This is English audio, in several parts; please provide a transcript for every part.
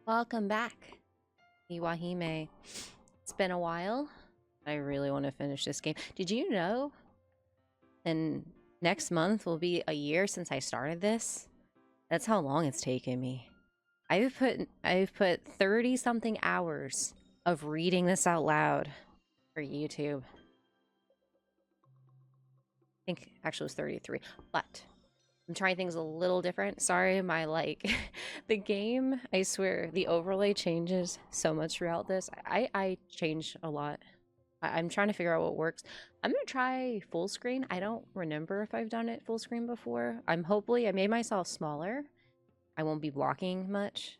Welcome back, IWAIHIME. It's been a while. I really want to finish this game. Did you know? And next month will be a year since I started this. That's how long it's taken me. I've put 30 something hours of reading this out loud for YouTube. I think actually it was 33, but I'm trying things a little different. Sorry, my the game, I swear, the overlay changes so much throughout this. I change a lot. I'm trying to figure out what works. I'm gonna try full screen. I don't remember if I've done it full screen before. I made myself smaller. I won't be blocking much.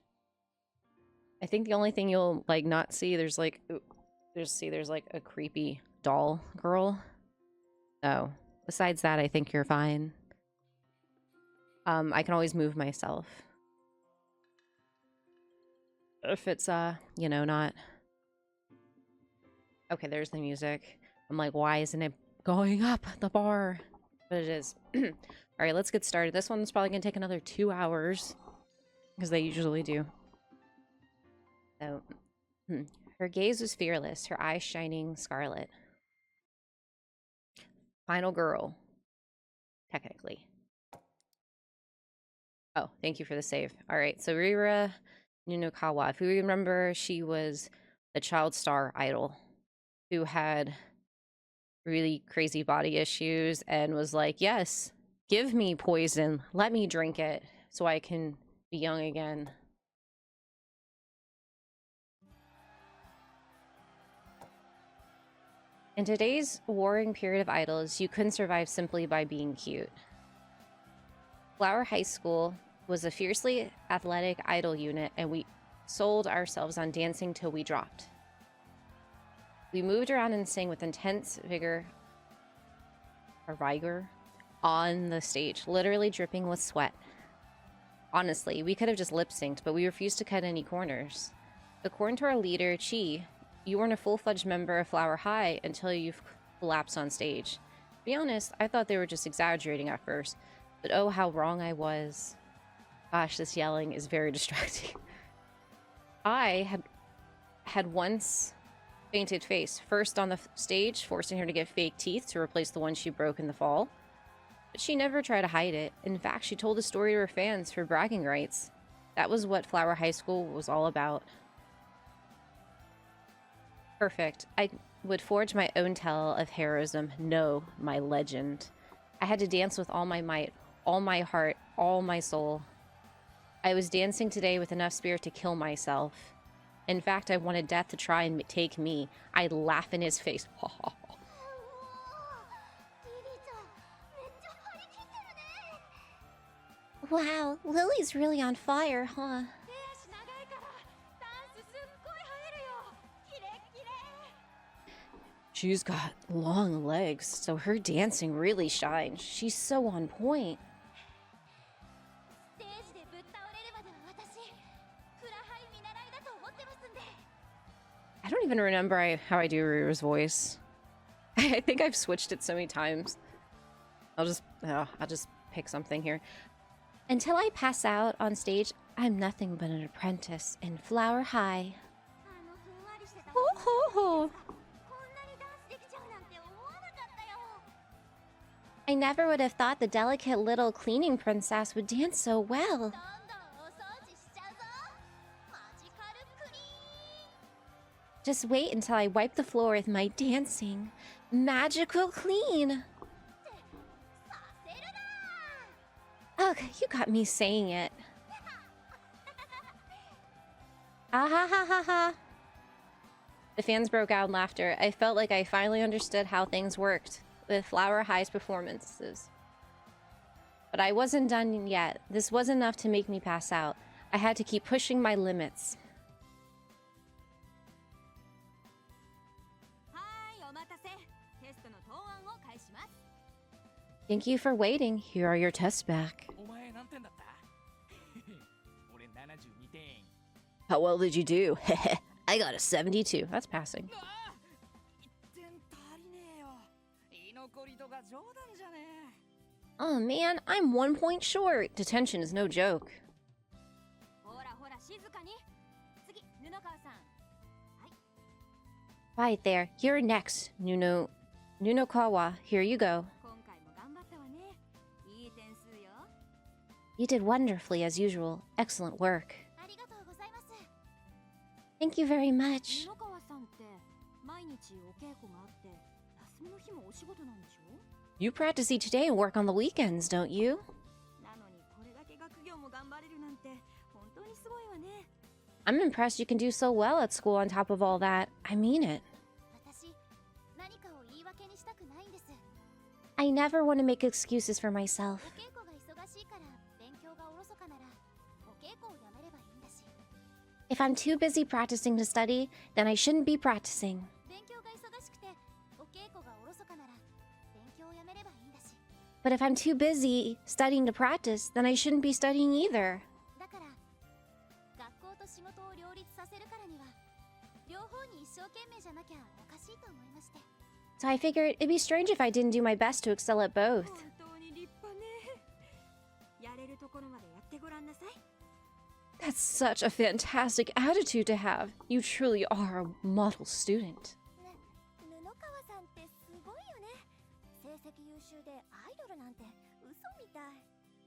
I think the only thing you'll not see, there's like a creepy doll girl. Oh, besides that, I think you're fine. I can always move myself. If it's, you know, not... Okay, there's the music. I'm like, why isn't it going up the bar? But it is. Alright, let's get started. This one's probably gonna take another 2 hours. Because they usually do. So, her gaze was fearless, her eyes shining scarlet. Final girl. Technically. Oh, thank you for the save. Alright, so Riria Nunokawa. If you remember, she was the child star idol who had really crazy body issues and was like, yes, give me poison. Let me drink it so I can be young again. In today's warring period of idols, you couldn't survive simply by being cute. Flower High School was a fiercely athletic idol unit, and we sold ourselves on dancing till we dropped. We moved around and sang with intense vigor on the stage, literally dripping with sweat. Honestly, we could have just lip-synced, but we refused to cut any corners. According to our leader, Chi, you weren't a full-fledged member of Flower High until you collapsed on stage. To be honest, I thought they were just exaggerating at first, but oh, how wrong I was. Gosh, this yelling is very distracting. I had once fainted face, first on the stage, forcing her to get fake teeth to replace the ones she broke in the fall. But she never tried to hide it. In fact, she told the story to her fans for bragging rights. That was what Flower High School was all about. Perfect. I would forge my own tale of heroism. No, my legend. I had to dance with all my might, all my heart, all my soul. I was dancing today with enough spirit to kill myself. In fact, I wanted death to try and take me. I'd laugh in his face. Wow, Lily's really on fire, huh? She's got long legs, so her dancing really shines. She's so on point. I don't even remember how I do Riri's voice. I think I've switched it so many times. I'll just pick something here. Until I pass out on stage, I'm nothing but an apprentice in Flower High. Ho ho ho! I never would have thought the delicate little cleaning princess would dance so well. Just wait until I wipe the floor with my dancing. Magical clean! Ugh, you got me saying it. Ah ha ha ha ha. The fans broke out in laughter. I felt like I finally understood how things worked with Flower High's performances. But I wasn't done yet. This was enough to make me pass out. I had to keep pushing my limits. Thank you for waiting. Here are your tests back. How well did you do? I got a 72. That's passing. Oh man, I'm 1 point short. Detention is no joke. Right there. You're next, Nunokawa. Here you go. You did wonderfully as usual. Excellent work. Thank you very much. You practice each day and work on the weekends, don't you? I'm impressed you can do so well at school on top of all that. I mean it. I never want to make excuses for myself. If I'm too busy practicing to study, then I shouldn't be practicing. But if I'm too busy studying to practice, then I shouldn't be studying either. So I figured it'd be strange if I didn't do my best to excel at both. That's such a fantastic attitude to have. You truly are a model student.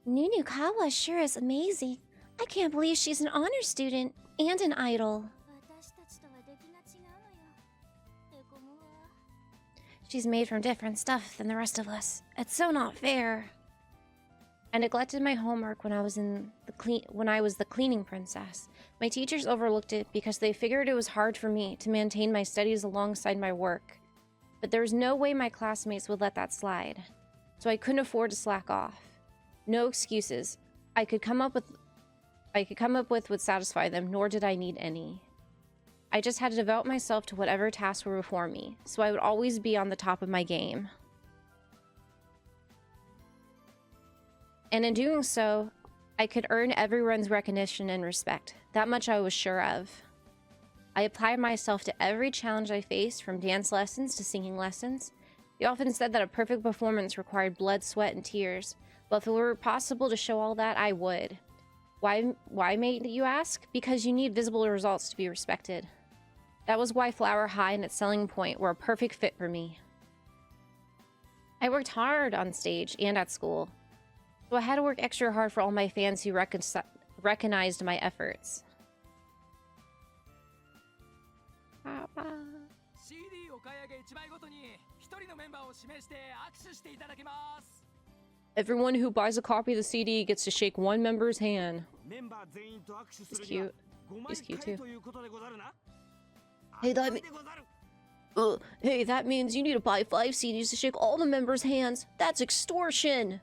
Nunokawa sure is amazing. I can't believe she's an honor student and an idol. She's made from different stuff than the rest of us. It's so not fair. I neglected my homework when I was the cleaning princess. My teachers overlooked it because they figured it was hard for me to maintain my studies alongside my work. But there was no way my classmates would let that slide. So I couldn't afford to slack off. No excuses I could come up with would satisfy them, nor did I need any. I just had to devote myself to whatever tasks were before me, so I would always be on the top of my game. And in doing so, I could earn everyone's recognition and respect. That much I was sure of. I applied myself to every challenge I faced, from dance lessons to singing lessons. They often said that a perfect performance required blood, sweat, and tears. But if it were possible to show all that, I would. Why, mate, you ask? Because you need visible results to be respected. That was why Flower High and its selling point were a perfect fit for me. I worked hard on stage and at school, so I had to work extra hard for all my fans who recognized my efforts. Everyone who buys a copy of the CD gets to shake one member's hand. He's cute. He's cute too. Hey, that means you need to buy 5 CDs to shake all the members' hands. That's extortion!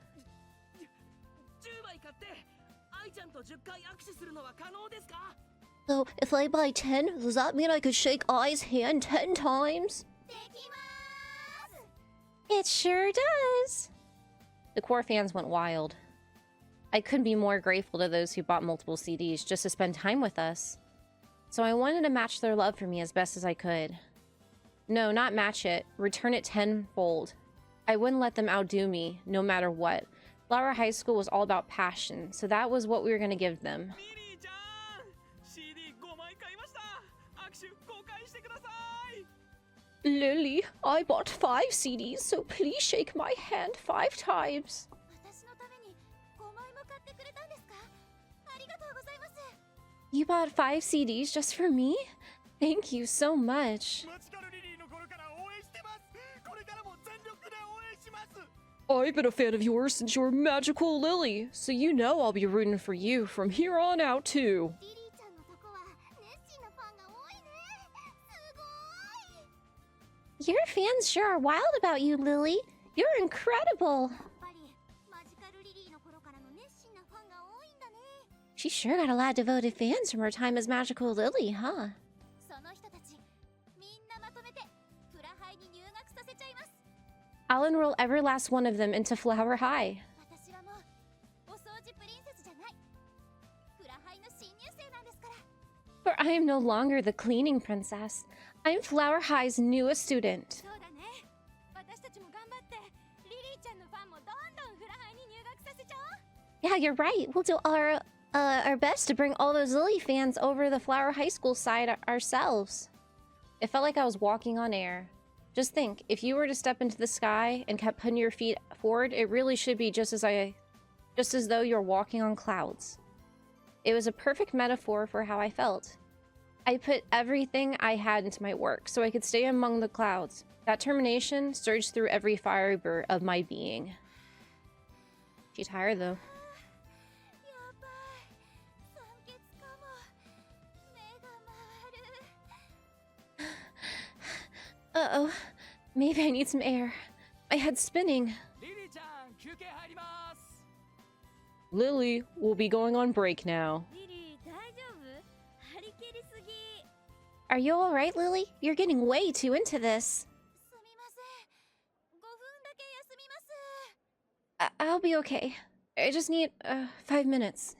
So, if I buy 10, does that mean I could shake Ai's hand 10 times? It sure does! The core fans went wild. I couldn't be more grateful to those who bought multiple CDs just to spend time with us. So I wanted to match their love for me as best as I could. No, not match it. Return it tenfold. I wouldn't let them outdo me, no matter what. Flower High School was all about passion, so that was what we were going to give them. Lily, I bought 5 CDs, so please shake my hand 5 times. You bought 5 CDs just for me? Thank you so much. I've been a fan of yours since you were Magical Lily, so you know I'll be rooting for you from here on out too. Your fans sure are wild about you, Lily. You're incredible. She sure got a lot of devoted fans from her time as Magical Lily, huh? I'll enroll every last one of them into Flower High. For I am no longer the cleaning princess. I'm Flower High's newest student. Yeah, you're right. We'll do our best to bring all those Lily fans over to the Flower High School side ourselves. It felt like I was walking on air. Just think, if you were to step into the sky and kept putting your feet forward, it really should be just as though you're walking on clouds. It was a perfect metaphor for how I felt. I put everything I had into my work so I could stay among the clouds. That determination surged through every fiber of my being. She's tired though. Uh-oh. Maybe I need some air. My head's spinning. Lily, we'll be going on break now. Are you alright, Lily? You're getting way too into this. I'll be okay. I just need 5 minutes.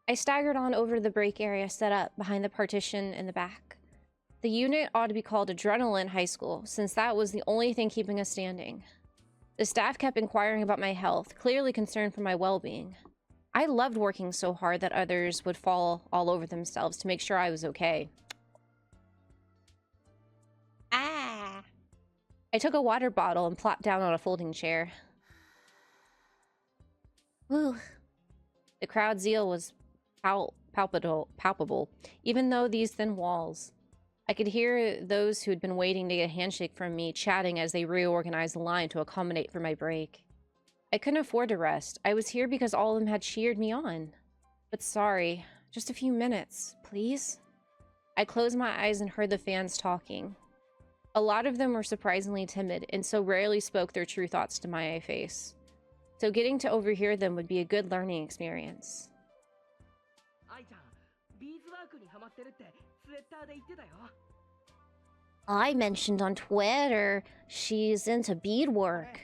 I staggered on over to the break area set up behind the partition in the back. The unit ought to be called Adrenaline High School, since that was the only thing keeping us standing. The staff kept inquiring about my health, clearly concerned for my well-being. I loved working so hard that others would fall all over themselves to make sure I was okay. Ah! I took a water bottle and plopped down on a folding chair. Whew. The crowd zeal was palpable, even though these thin walls. I could hear those who had been waiting to get a handshake from me chatting as they reorganized the line to accommodate for my break. I couldn't afford to rest. I was here because all of them had cheered me on. But sorry, just a few minutes, please? I closed my eyes and heard the fans talking. A lot of them were surprisingly timid and so rarely spoke their true thoughts to my face. So getting to overhear them would be a good learning experience. I mentioned on Twitter she's into beadwork.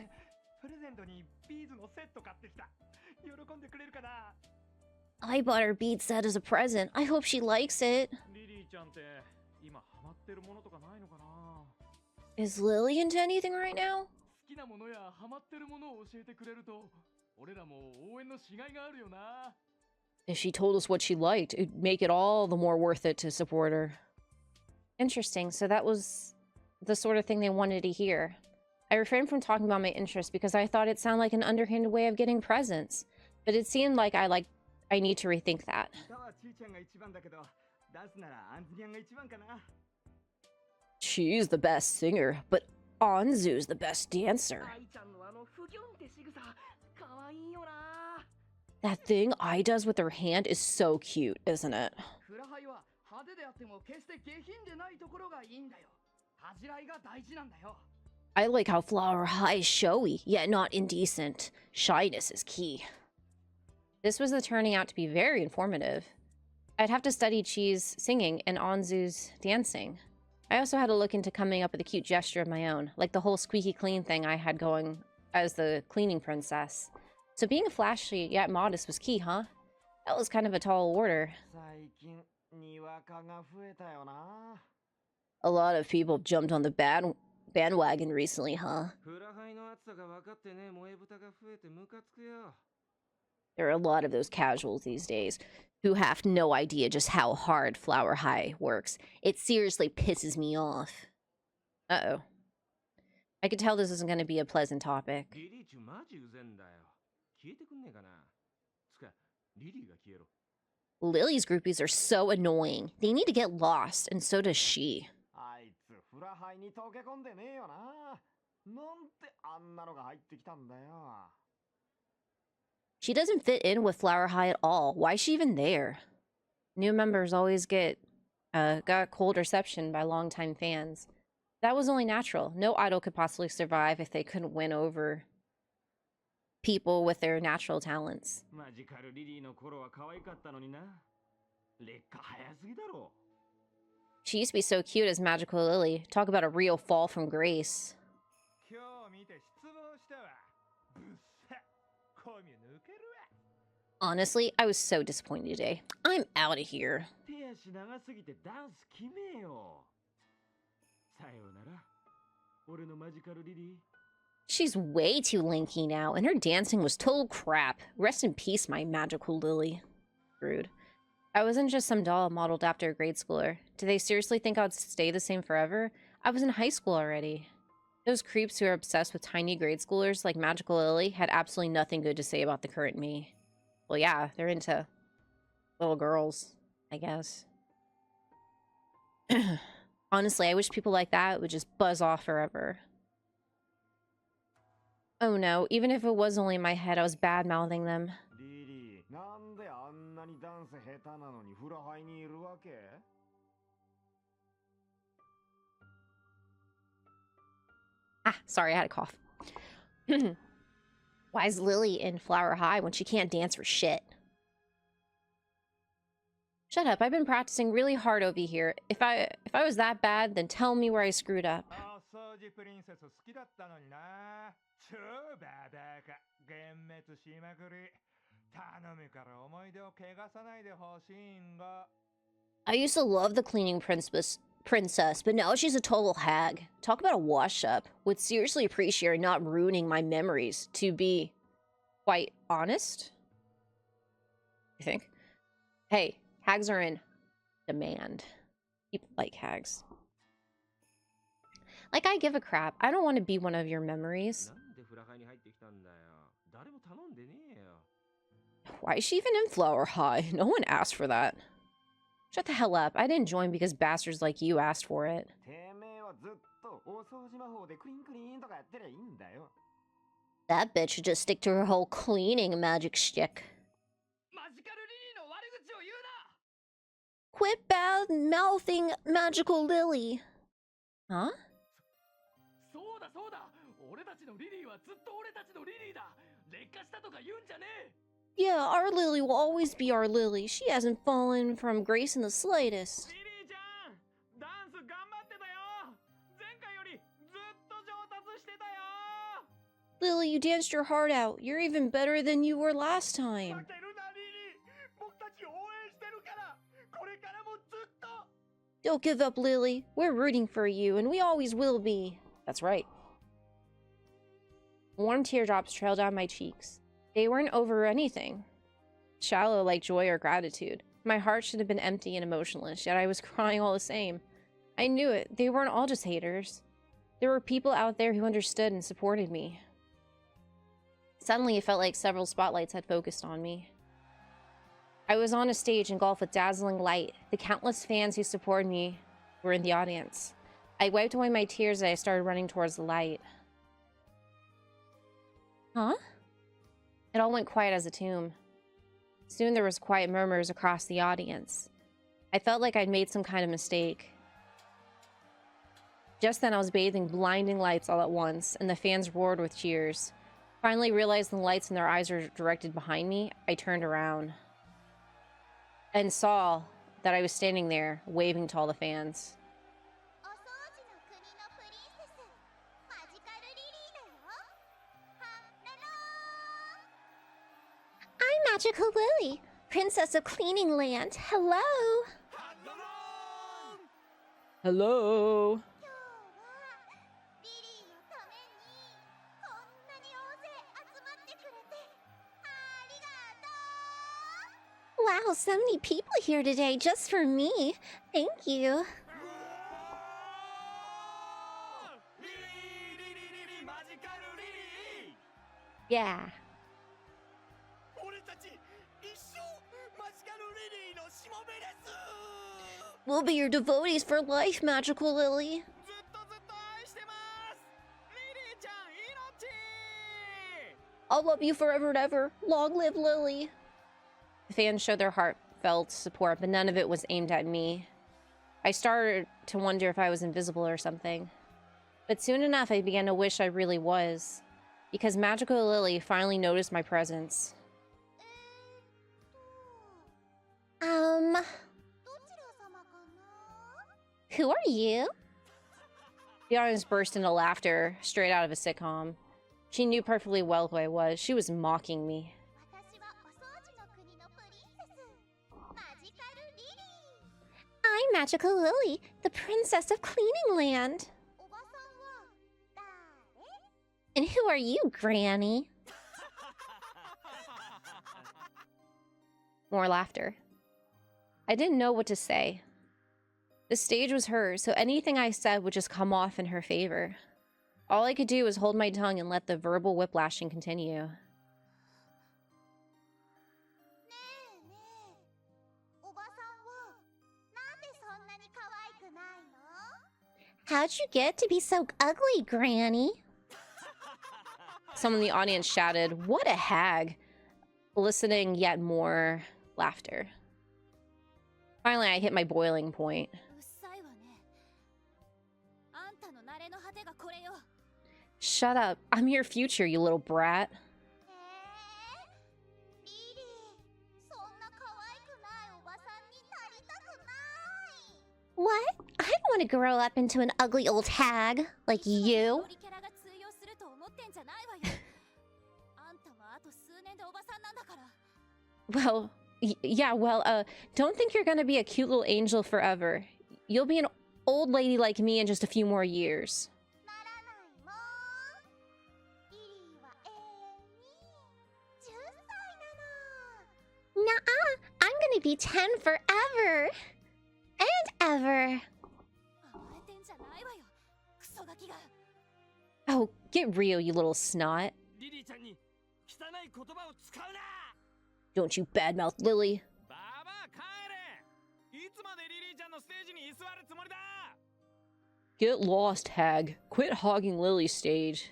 I bought her bead set as a present. I hope she likes it. Is Lily into anything right now? If she told us what she liked, it'd make it all the more worth it to support her. Interesting, so that was the sort of thing they wanted to hear. I refrained from talking about my interests because I thought it sounded like an underhanded way of getting presents. But it seemed like I need to rethink that. She's the best singer, but Anzu's the best dancer. That thing Ai does with her hand is so cute, isn't it? I like how Flower High is showy, yet not indecent. Shyness is key. This was turning out to be very informative. I'd have to study Chi's singing and Anzu's dancing. I also had to look into coming up with a cute gesture of my own, like the whole squeaky clean thing I had going as the cleaning princess. So being flashy yet modest was key, huh? That was kind of a tall order. A lot of people jumped on the bandwagon recently, huh? There are a lot of those casuals these days who have no idea just how hard Flower High works. It seriously pisses me off. Uh-oh. I could tell this isn't going to be a pleasant topic. Lily's groupies are so annoying. They need to get lost, and so does she. She doesn't fit in with Flower High at all. Why is she even there? New members always got cold reception by longtime fans. That was only natural. No idol could possibly survive if they couldn't win over people with their natural talents. She used to be so cute as Magical Lily. Talk about a real fall from grace. Honestly, I was so disappointed today. I'm out of here. She's way too lanky now, and her dancing was total crap. Rest in peace, my Magical Lily. Rude. I wasn't just some doll modeled after a grade schooler. Do they seriously think I'd stay the same forever? I was in high school already. Those creeps who are obsessed with tiny grade schoolers like Magical Lily had absolutely nothing good to say about the current me. Well, yeah, they're into little girls, I guess. Honestly, I wish people like that would just buzz off forever. Oh no, even if it was only in my head, I was bad-mouthing them. Ah, sorry, I had a cough. Why is Lily in Flower High when she can't dance for shit? Shut up, I've been practicing really hard over here. If I was that bad, then tell me where I screwed up. I used to love the cleaning princess, but now she's a total hag. Talk about a wash-up. Would seriously appreciate not ruining my memories, to be quite honest. I think. Hey, hags are in demand. People like hags. Like, I give a crap. I don't want to be one of your memories. Why is she even in Flower High? No one asked for that. Shut the hell up. I didn't join because bastards like you asked for it. That bitch should just stick to her whole cleaning magic shtick. Quit bad-mouthing Magical Lily. Huh? Yeah, our Lily will always be our Lily. She hasn't fallen from grace in the slightest. Lily, you danced your heart out. You're even better than you were last time. Don't give up, Lily. We're rooting for you, and we always will be. That's right. Warm teardrops trailed down my cheeks. They weren't over anything. Shallow like joy or gratitude. My heart should have been empty and emotionless, yet I was crying all the same. I knew it. They weren't all just haters. There were people out there who understood and supported me. Suddenly, it felt like several spotlights had focused on me. I was on a stage engulfed with dazzling light. The countless fans who supported me were in the audience. I wiped away my tears as I started running towards the light. Huh? It all went quiet as a tomb. Soon there was quiet murmurs across the audience. I felt like I'd made some kind of mistake. Just then I was bathed in blinding lights all at once, and the fans roared with cheers. Finally realizing the lights in their eyes were directed behind me, I turned around and saw that I was standing there, waving to all the fans. I'm Magical Lily, Princess of Cleaning Land. Hello! Hello! Wow, so many people here today just for me. Thank you. Yeah. We'll be your devotees for life, Magical Lily. I'll love you forever and ever. Long live Lily. The fans showed their heartfelt support, but none of it was aimed at me. I started to wonder if I was invisible or something. But soon enough, I began to wish I really was. Because Magical Lily finally noticed my presence. Who are you? The audience burst into laughter, straight out of a sitcom. She knew perfectly well who I was. She was mocking me. I'm Magical Lily, the Princess of Cleaning Land. And who are you, Granny? More laughter. I didn't know what to say. The stage was hers, so anything I said would just come off in her favor. All I could do was hold my tongue and let the verbal whiplashing continue. How'd you get to be so ugly, Granny? Someone in the audience shouted, "What a hag!" eliciting yet more laughter. Finally, I hit my boiling point. Shut up. I'm your future, you little brat. What? I don't want to grow up into an ugly old hag like you. Well, don't think you're gonna be a cute little angel forever. You'll be an old lady like me in just a few more years. Nuh-uh, I'm gonna be 10 forever. And ever. Oh, get real, you little snot. Don't you badmouth Lily. Get lost, hag. Quit hogging Lily's stage.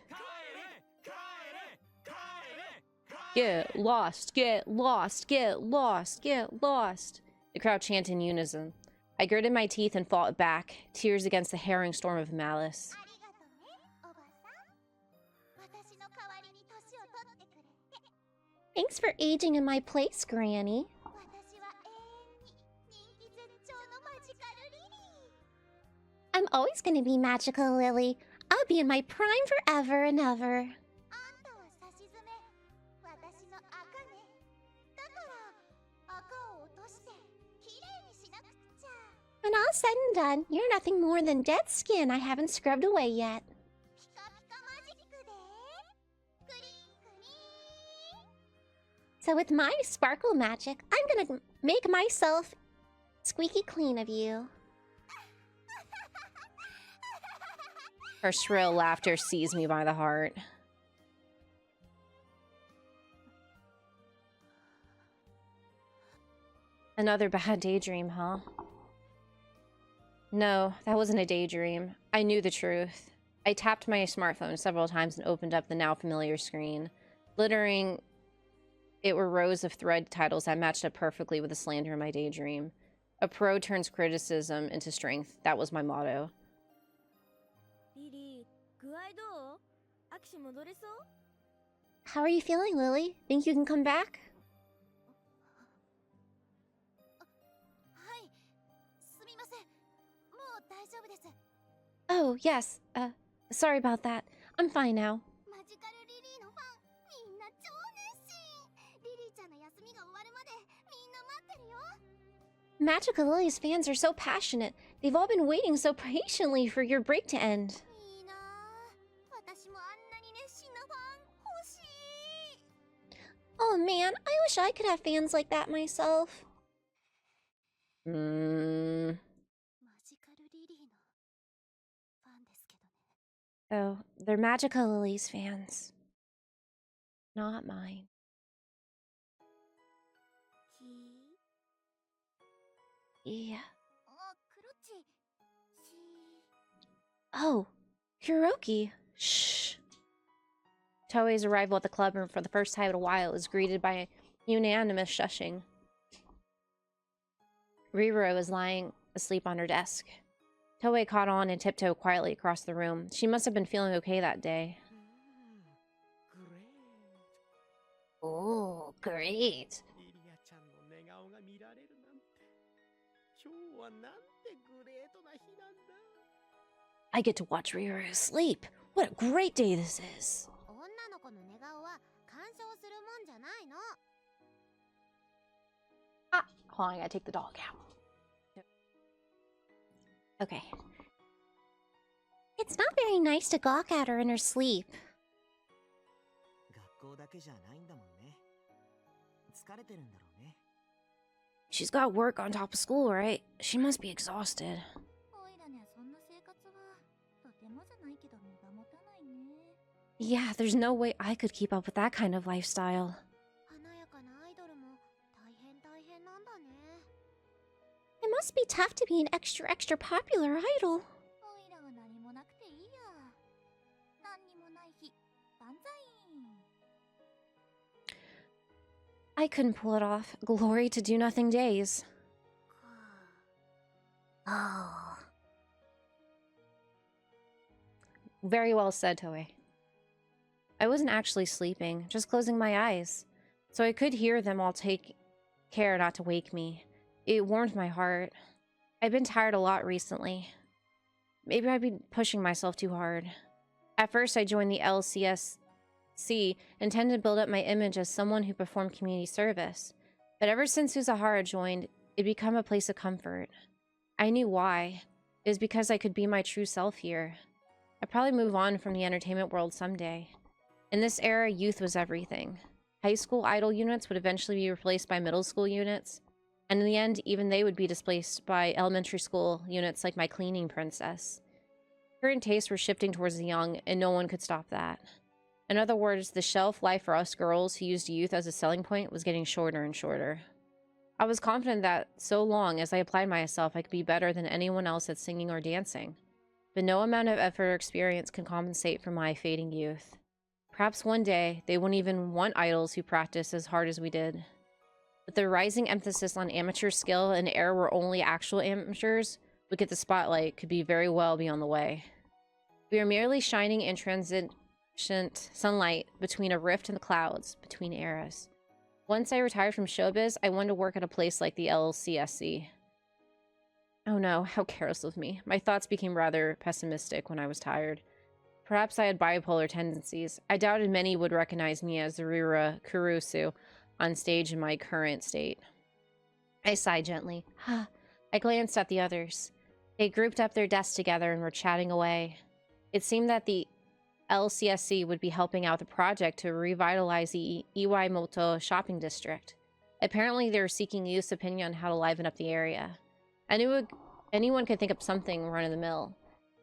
Get lost, get lost, get lost, get lost. The crowd chanted in unison. I gritted my teeth and fought back, tears against the harrowing storm of malice. Thanks for aging in my place, Granny. I'm always gonna be magical, Lily. I'll be in my prime forever and ever. When all said and done, you're nothing more than dead skin I haven't scrubbed away yet. So with my sparkle magic, I'm gonna make myself squeaky clean of you. Her shrill laughter seized me by the heart. Another bad daydream, huh? No, that wasn't a daydream. I knew the truth. I tapped my smartphone several times and opened up the now familiar screen. Littering it were rows of thread titles that matched up perfectly with the slander in my daydream. A pro turns criticism into strength. That was my motto. How are you feeling, Lily? Think you can come back? Oh, yes. Sorry about that. I'm fine now. Magical Lily's fans are so passionate. They've all been waiting so patiently for your break to end. Oh man, I wish I could have fans like that myself. Oh, they're Magical Lily's fans. Not mine. Yeah. Oh, Hiroki. Shh. Toei's arrival at the club room for the first time in a while is greeted by unanimous shushing. Riria was lying asleep on her desk. Toei caught on and tiptoed quietly across the room. She must have been feeling okay that day. Oh, great. I get to watch Riria sleep. What a great day this is. Ah, hold on, I gotta take the dog out. Okay. It's not very nice to gawk at her in her sleep. She's got work on top of school, right? She must be exhausted. Yeah, there's no way I could keep up with that kind of lifestyle. It must be tough to be an extra popular idol. I couldn't pull it off. Glory to do-nothing days. Oh. Very well said, Toei. I wasn't actually sleeping, just closing my eyes, so I could hear them all take care not to wake me. It warmed my heart. I've been tired a lot recently. Maybe I've been pushing myself too hard. At first, I joined the LCSC, intended to build up my image as someone who performed community service. But ever since Uzahara joined, it became a place of comfort. I knew why. It was because I could be my true self here. I'd probably move on from the entertainment world someday. In this era, youth was everything. High school idol units would eventually be replaced by middle school units, and in the end, even they would be displaced by elementary school units like my cleaning princess. Current tastes were shifting towards the young, and no one could stop that. In other words, the shelf life for us girls who used youth as a selling point was getting shorter and shorter. I was confident that so long as I applied myself, I could be better than anyone else at singing or dancing. But no amount of effort or experience can compensate for my fading youth. Perhaps one day, they wouldn't even want idols who practice as hard as we did. With the rising emphasis on amateur skill, an era where only actual amateurs would get the spotlight could be very well be on the way. We are merely shining in transient sunlight between a rift in the clouds, between eras. Once I retired from showbiz, I wanted to work at a place like the LCSC. Oh no, how careless of me. My thoughts became rather pessimistic when I was tired. Perhaps I had bipolar tendencies. I doubted many would recognize me as the Riria Nunokawa on stage in my current state. I sighed gently. I glanced at the others. They grouped up their desks together and were chatting away. It seemed that the LCSC would be helping out the project to revitalize the Iwaimoto shopping district. Apparently, they were seeking youth's opinion on how to liven up the area. Anyone could think up something run-of-the-mill.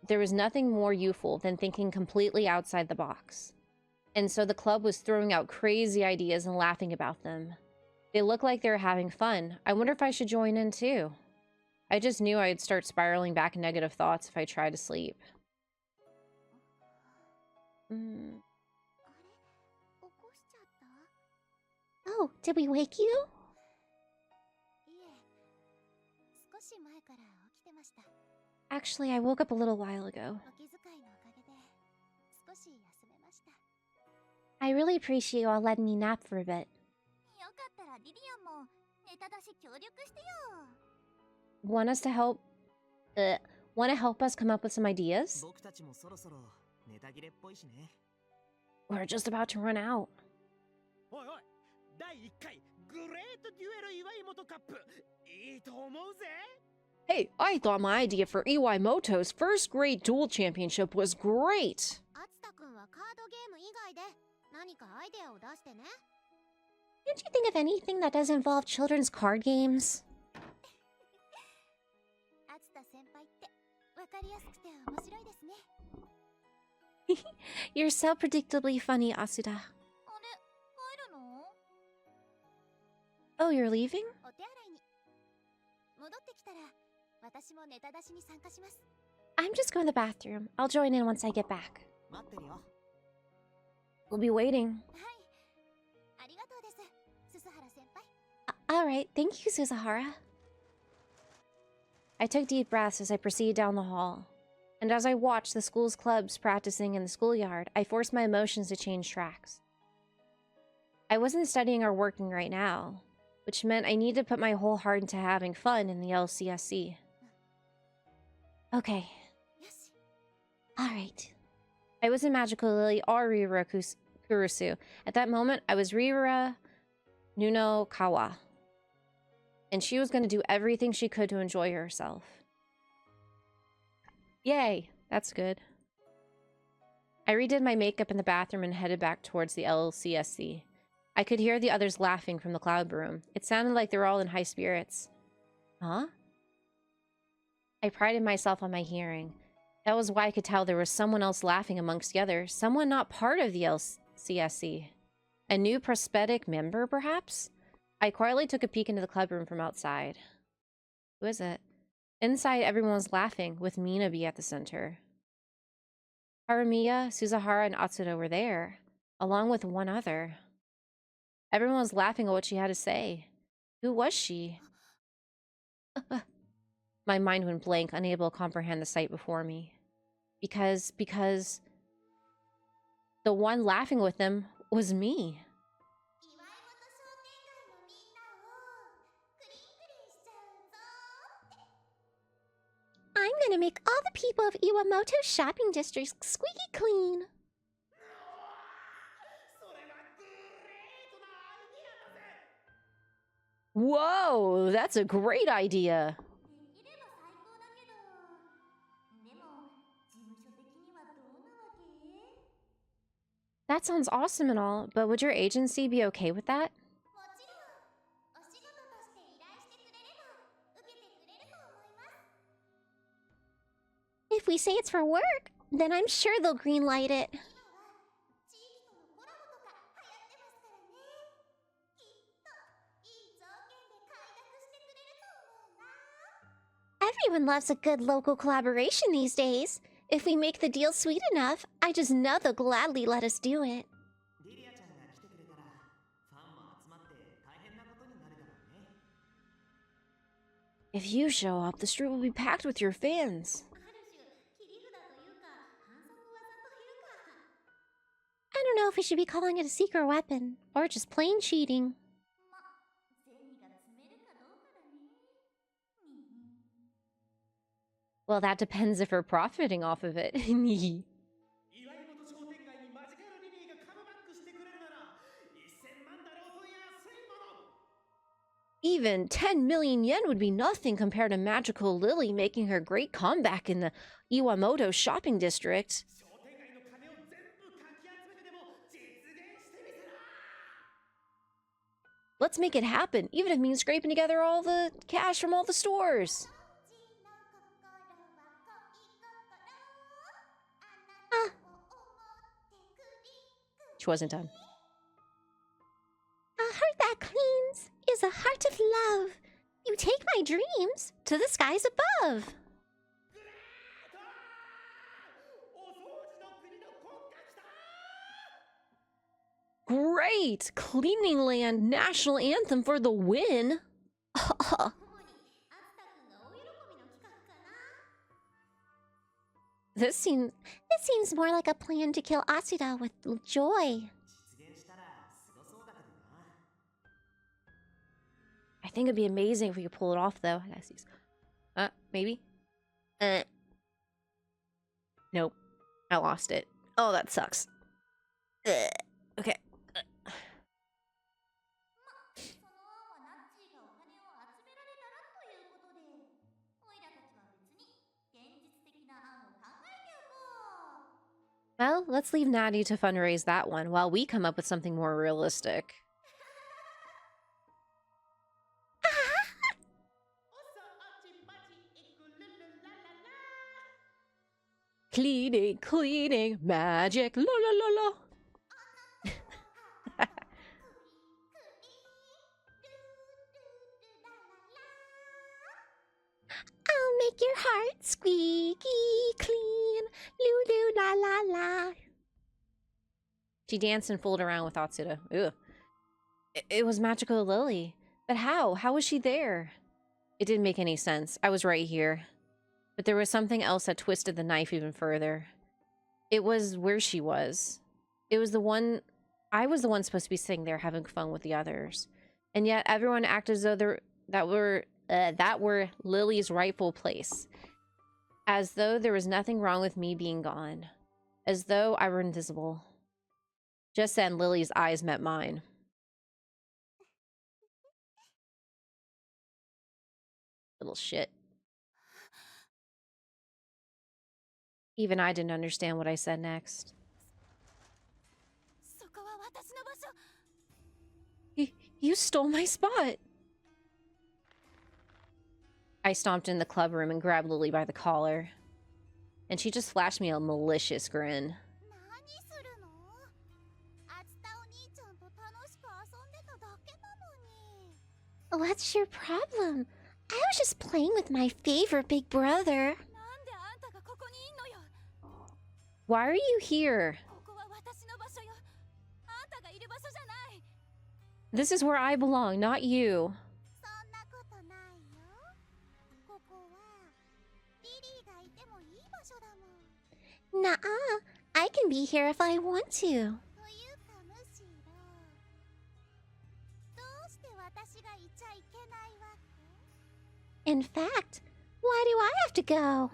There was nothing more youthful than thinking completely outside the box. And so the club was throwing out crazy ideas and laughing about them. They looked like they were having fun. I wonder if I should join in too. I just knew I'd start spiraling back in negative thoughts if I tried to sleep. Oh, did we wake you? Actually, I woke up a little while ago. I really appreciate you all letting me nap for a bit. Want to help us come up with some ideas? We're just about to run out. Hey, I thought my idea for Iwaimoto's first grade duel championship was great! Can't you think of anything that doesn't involve children's card games? You're so predictably funny, Asuda. Oh, you're leaving? I'm just going to the bathroom. I'll join in once I get back. We'll be waiting. Alright, thank you, Suzuhara. I took deep breaths as I proceeded down the hall. And as I watched the school's clubs practicing in the schoolyard, I forced my emotions to change tracks. I wasn't studying or working right now, which meant I needed to put my whole heart into having fun in the LCSC. Okay. Alright. I wasn't Magical Lily or Riria Nunokawa. At that moment, I was Riria Nunokawa. And she was going to do everything she could to enjoy herself. Yay! That's good. I redid my makeup in the bathroom and headed back towards the LCSC. I could hear the others laughing from the cloud room. It sounded like they were all in high spirits. Huh? I prided myself on my hearing. That was why I could tell there was someone else laughing amongst the others. Someone not part of the LCSC. A new prosthetic member, perhaps? I quietly took a peek into the club room from outside. Who is it? Inside, everyone was laughing, with Minabe at the center. Harumiya, Suzahara, and Atsuda were there, along with one other. Everyone was laughing at what she had to say. Who was she? My mind went blank, unable to comprehend the sight before me. Because the one laughing with them was me. I'm gonna make all the people of Iwamoto's shopping district squeaky clean. Whoa, that's a great idea. That sounds awesome and all, but would your agency be okay with that? If we say it's for work, then I'm sure they'll greenlight it. Everyone loves a good local collaboration these days. If we make the deal sweet enough, I just know they'll gladly let us do it. If you show up, the street will be packed with your fans. I don't know if we should be calling it a secret weapon, or just plain cheating. Well, that depends if we're profiting off of it. Even 10 million yen would be nothing compared to Magical Lily making her great comeback in the Iwamoto shopping district. Let's make it happen, even if it means scraping together all the cash from all the stores. She wasn't done. A heart that cleans is a heart of love. You take my dreams to the skies above. Great! Cleaning Land national anthem for the win. This seems more like a plan to kill Asida with joy. I think it'd be amazing if we could pull it off, though. Maybe? Nope. I lost it. Oh, that sucks. Okay. Well, let's leave Natty to fundraise that one while we come up with something more realistic. Cleaning, magic, la la la la. I'll make your heart squeaky clean, loo la la la. She danced and fooled around with Atsuda. Ugh. It was Magical Lily. But how? How was she there? It didn't make any sense. I was right here. But there was something else that twisted the knife even further. It was where she was. It was the one... I was the one supposed to be sitting there having fun with the others. And yet everyone acted as though that were Lily's rightful place. As though there was nothing wrong with me being gone. As though I were invisible. Just then, Lily's eyes met mine. Little shit. Even I didn't understand what I said next. You stole my spot. I stomped in the club room and grabbed Lily by the collar. And she just flashed me a malicious grin. What's your problem? I was just playing with my favorite big brother. Why are you here? This is where I belong, not you. Nuh-uh. I can be here if I want to. In fact, why do I have to go?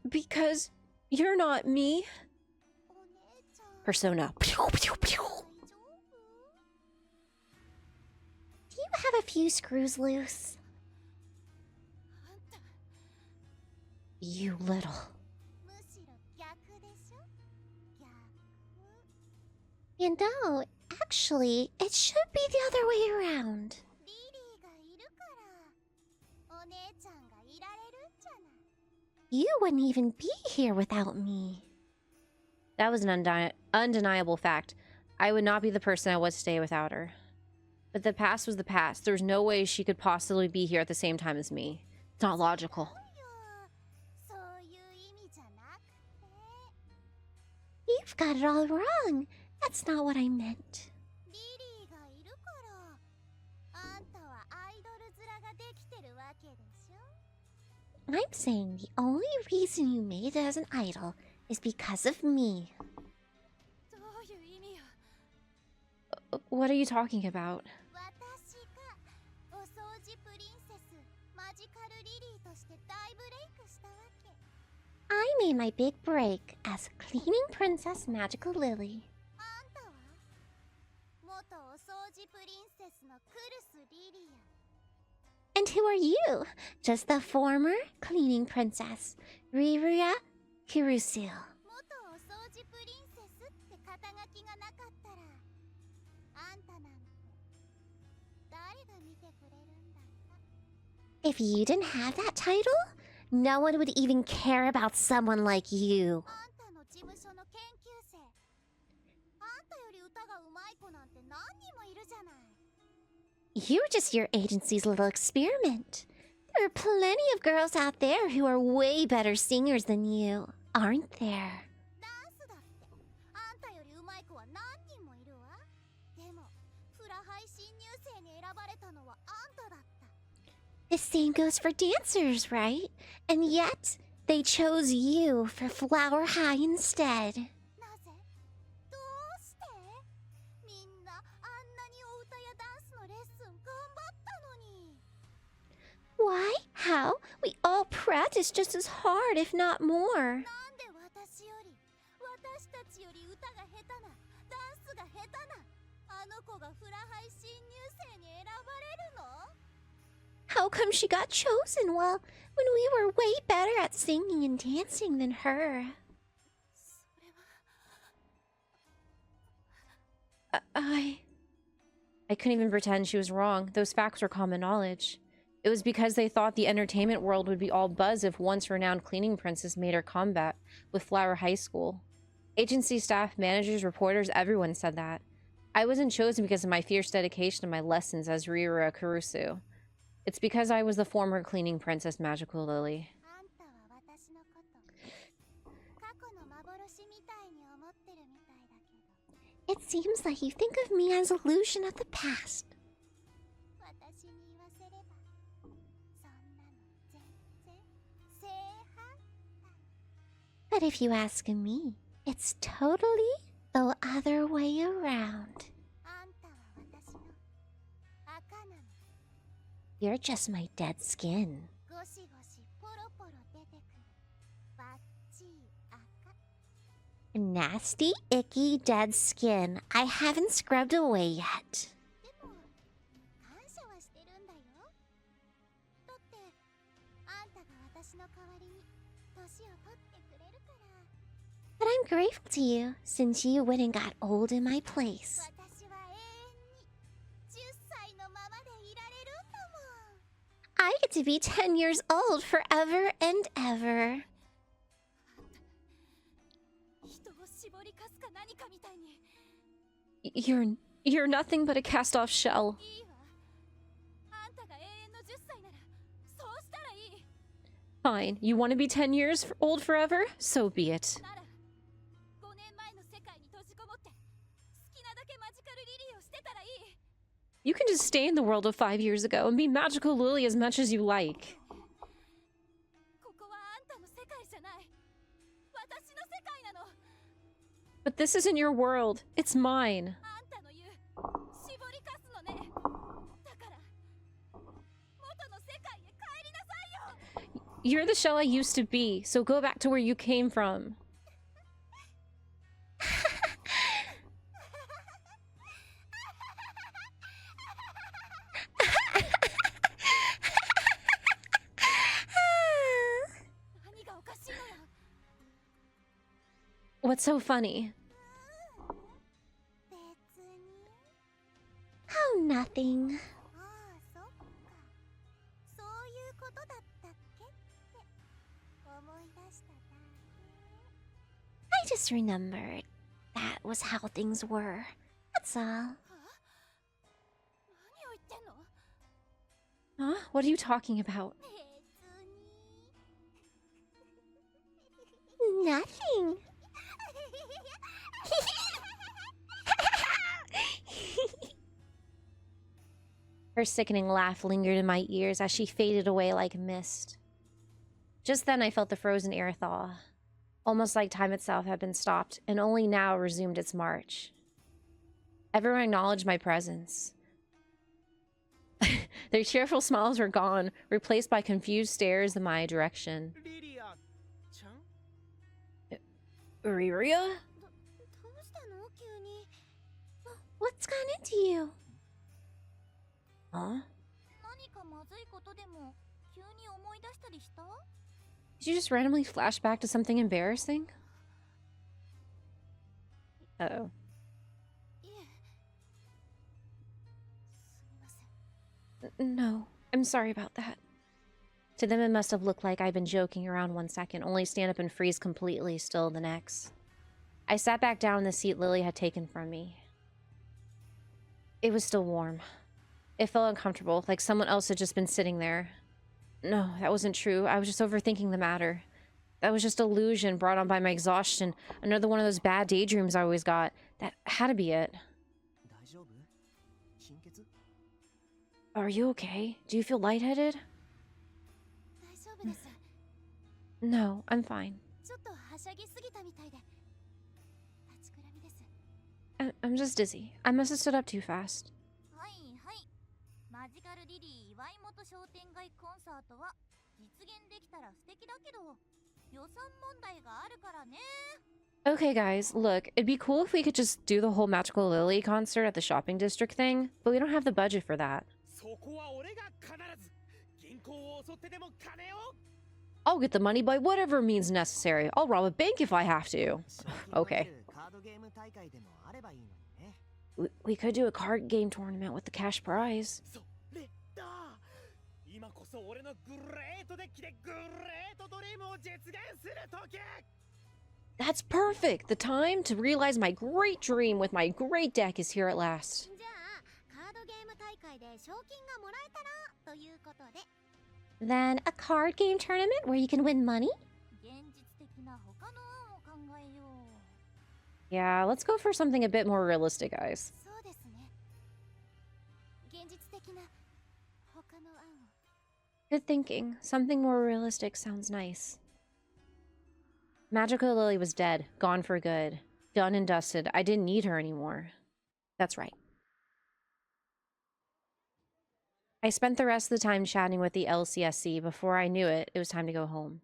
Because you're not me. Persona. Do you have a few screws loose? You little. You know, actually, it should be the other way around. You wouldn't even be here without me. That was an undeniable fact. I would not be the person I was today without her. But the past was the past. There's no way she could possibly be here at the same time as me. It's not logical. You've got it all wrong. That's not what I meant. I'm saying the only reason you made it as an idol is because of me. What are you talking about? I made my big break as Cleaning Princess Magical Lily. And who are you? Just the former Cleaning Princess, Riria Nunokawa. If you didn't have that title, no one would even care about someone like you. You're just your agency's little experiment. There are plenty of girls out there who are way better singers than you, aren't there? The same goes for dancers, right? And yet, they chose you for Flower High instead. Why? How? We all practice just as hard, if not more. How come she got chosen? Well, when we were way better at singing and dancing than her. I couldn't even pretend she was wrong. Those facts were common knowledge. It was because they thought the entertainment world would be all buzz if once-renowned cleaning princess made her comeback with Flower High School. Agency staff, managers, reporters, everyone said that. I wasn't chosen because of my fierce dedication to my lessons as Riria Nunokawa. It's because I was the former cleaning princess Magical Lily. It seems like you think of me as an illusion of the past. But if you ask me, it's totally the other way around. You're just my dead skin. Nasty, icky, dead skin. I haven't scrubbed away yet. But I'm I'm grateful to you, since you went and got old in my place. I get to be 10 years old forever and ever. You're nothing but a cast-off shell. Fine, you want to be 10 years old forever? So be it. You can just stay in the world of 5 years ago and be magical Lily as much as you like. But this isn't your world. It's mine. You're the shell I used to be, so go back to where you came from. What's so funny? Oh, nothing. I just remembered that was how things were. That's all. Huh? What are you talking about? Nothing. Her sickening laugh lingered in my ears as she faded away like mist. Just then I felt the frozen air thaw, almost like time itself had been stopped and only now resumed its march. Everyone acknowledged my presence. Their cheerful smiles were gone, replaced by confused stares in my direction. Riria? What's gone into you? Huh? Did you just randomly flash back to something embarrassing? Uh-oh. No, I'm sorry about that. To them it must have looked like I'd been joking around 1 second, only stand up and freeze completely still the next. I sat back down in the seat Lily had taken from me. It was still warm. It felt uncomfortable, like someone else had just been sitting there. No, that wasn't true. I was just overthinking the matter. That was just illusion brought on by my exhaustion. Another one of those bad daydreams I always got. That had to be it. Are you okay? Do you feel lightheaded? No, I'm fine. I'm just dizzy. I must have stood up too fast. Okay guys, look, it'd be cool if we could just do the whole Magical Lily concert at the shopping district thing, but we don't have the budget for that. I'll get the money by whatever means necessary. I'll rob a bank if I have to. Okay. We could do a card game tournament with the cash prize. That's perfect! The time to realize my great dream with my great deck is here at last. Then a card game tournament where you can win money? Yeah, let's go for something a bit more realistic, guys. Good thinking. Something more realistic sounds nice. Magical Lily was dead, gone for good. Done and dusted. I didn't need her anymore. That's right. I spent the rest of the time chatting with the LCSC. Before I knew it, it was time to go home.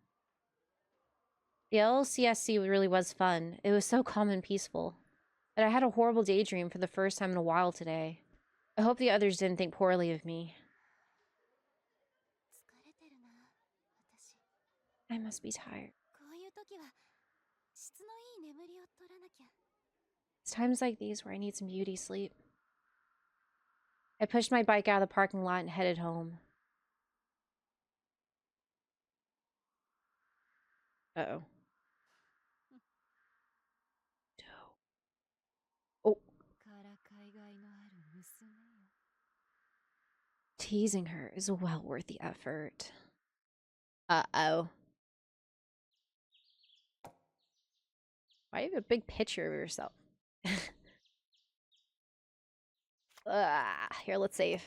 The LCSC really was fun. It was so calm and peaceful. But I had a horrible daydream for the first time in a while today. I hope the others didn't think poorly of me. I must be tired. It's times like these where I need some beauty sleep. I pushed my bike out of the parking lot and headed home. Uh-oh. Oh. Teasing her is well worth the effort. Uh-oh. Why have a big picture of yourself? Here, let's save.